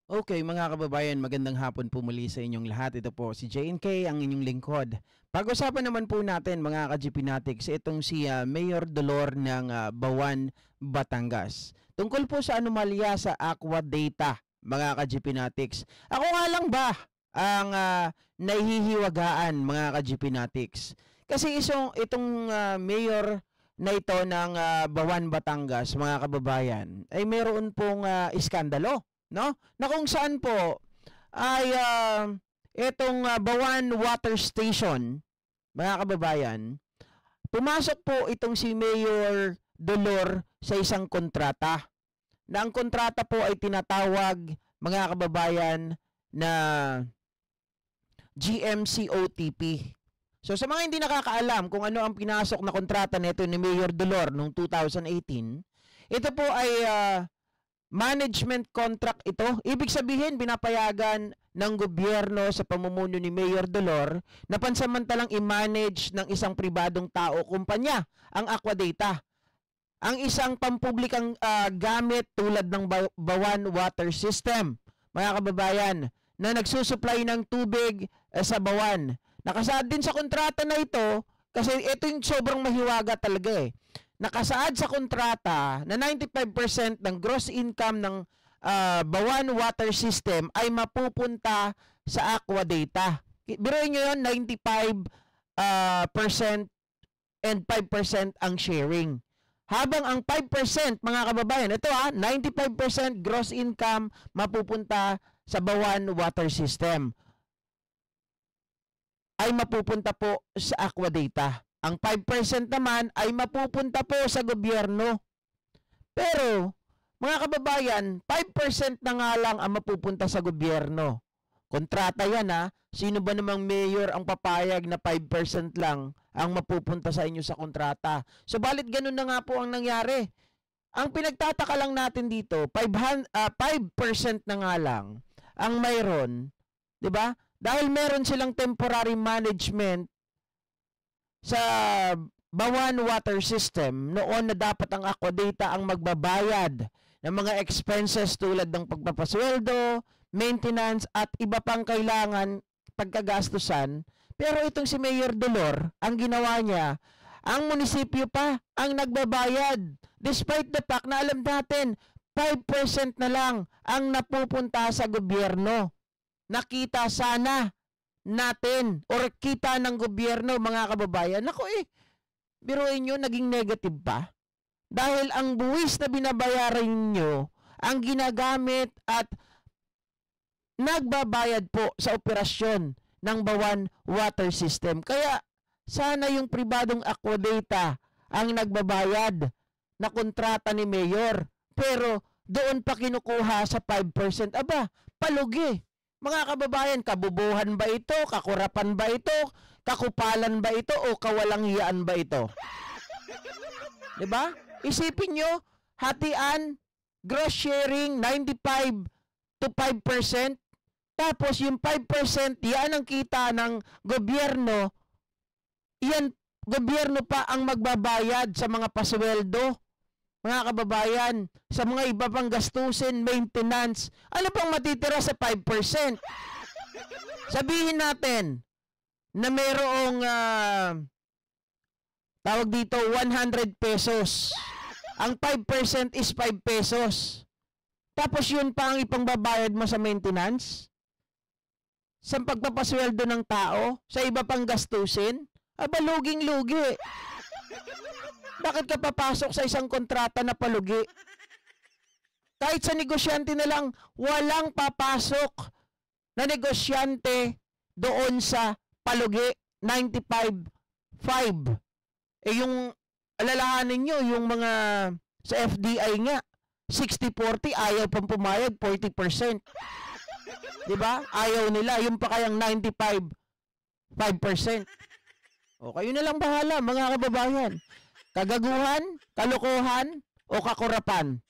Okay, mga kababayan, magandang hapon po muli sa inyong lahat. Ito po si JNK, ang inyong lingkod. Pag-usapan naman po natin mga ka-GPnatics, itong si Mayor Dolor ng Bawan, Batangas. Tungkol po sa anomalya sa Aqua Data, mga ka-GPnatics. Ako nga lang ba ang nahihiwagaan, mga ka-GPnatics? Kasi itong mayor na ito ng Bawan, Batangas, mga kababayan, ay meron pong iskandalo, no? Na kung saan po ay itong Bawan Water Station, mga kababayan, pumasok po itong si Mayor Dolor sa isang kontrata. Na ang kontrata po ay tinatawag, mga kababayan, na GMCOTP. So sa mga hindi nakakaalam kung ano ang pinasok na kontrata nito ni Mayor Dolor noong 2018, ito po ay management contract ito. Ibig sabihin, binapayagan ng gobyerno sa pamumuno ni Mayor Dolor na pansamantalang i-manage ng isang pribadong tao kumpanya ang Aqua Data. Ang isang pampublikang gamit tulad ng Bawan Water System, mga kababayan, na nagsusupply ng tubig sa Bawan. Nakasaad din sa kontrata na ito, kasi ito yung sobrang mahiwaga talaga eh. Nakasaad sa kontrata na 95% ng gross income ng Bawan Water System ay mapupunta sa Aqua Data. Biruin nyo yun, 95% and 5% ang sharing. Habang ang 5%, mga kababayan, ito 95% gross income mapupunta sa Bawan Water System ay mapupunta po sa Aqua Data. Ang 5% naman ay mapupunta po sa gobyerno. Pero, mga kababayan, 5% na nga lang ang mapupunta sa gobyerno. Kontrata yan Sino ba namang mayor ang papayag na 5% lang ang mapupunta sa inyo sa kontrata? So, balit ganun na nga po ang nangyari. Ang pinagtataka lang natin dito, 5% na nga lang ang mayroon, di ba? Dahil meron silang temporary management sa Bawan Water System noon na dapat ang Aqua Data ang magbabayad ng mga expenses tulad ng pagpapasweldo, maintenance at iba pang kailangan pagkagastusan. Pero itong si Mayor Dolor, ang ginawa niya, ang munisipyo pa ang nagbabayad. Despite the fact na alam natin, 5% na lang ang napupunta sa gobyerno. Nakita sana natin or kita ng gobyerno, mga kababayan. Naku biruin nyo, naging negative pa. Dahil ang buwis na binabayaran nyo, ang ginagamit at nagbabayad po sa operasyon ng Bawan Water System. Kaya sana yung pribadong Aqua Data ang nagbabayad na kontrata ni Mayor. Pero doon pa kinukuha sa 5%. Aba, palugi. Mga kababayan, kabubuhan ba ito? Kakurapan ba ito? Kakupalan ba ito? O kawalanghiyaan ba ito? Diba? Isipin nyo, hatian, gross sharing, 95 to 5%. Tapos yung 5%, yan ang kita ng gobyerno. Yan, gobyerno pa ang magbabayad sa mga pasweldo. Mga kababayan, sa mga iba pang gastusin, maintenance, ano pang matitira sa 5%? Sabihin natin na mayroong tawag dito 100 pesos. Ang 5% is 5 pesos. Tapos yun pa ang ipangbabayad mo sa maintenance? Sa pagpapasweldo ng tao? Sa iba pang gastusin? Aba, luging-lugi. Bakit ka papasok sa isang kontrata na palugi? Kahit sa negosyante na lang, walang papasok na negosyante doon sa palugi, 95.5. Yung alalahanin nyo, yung mga sa FDI nga, 60-40, ayaw pang pumayag, 40%. Diba? Ayaw nila, yung pa kayang 95.5%. O kayo na lang bahala, mga kababayan. Kagaguhan, kalokohan, o kakurapan?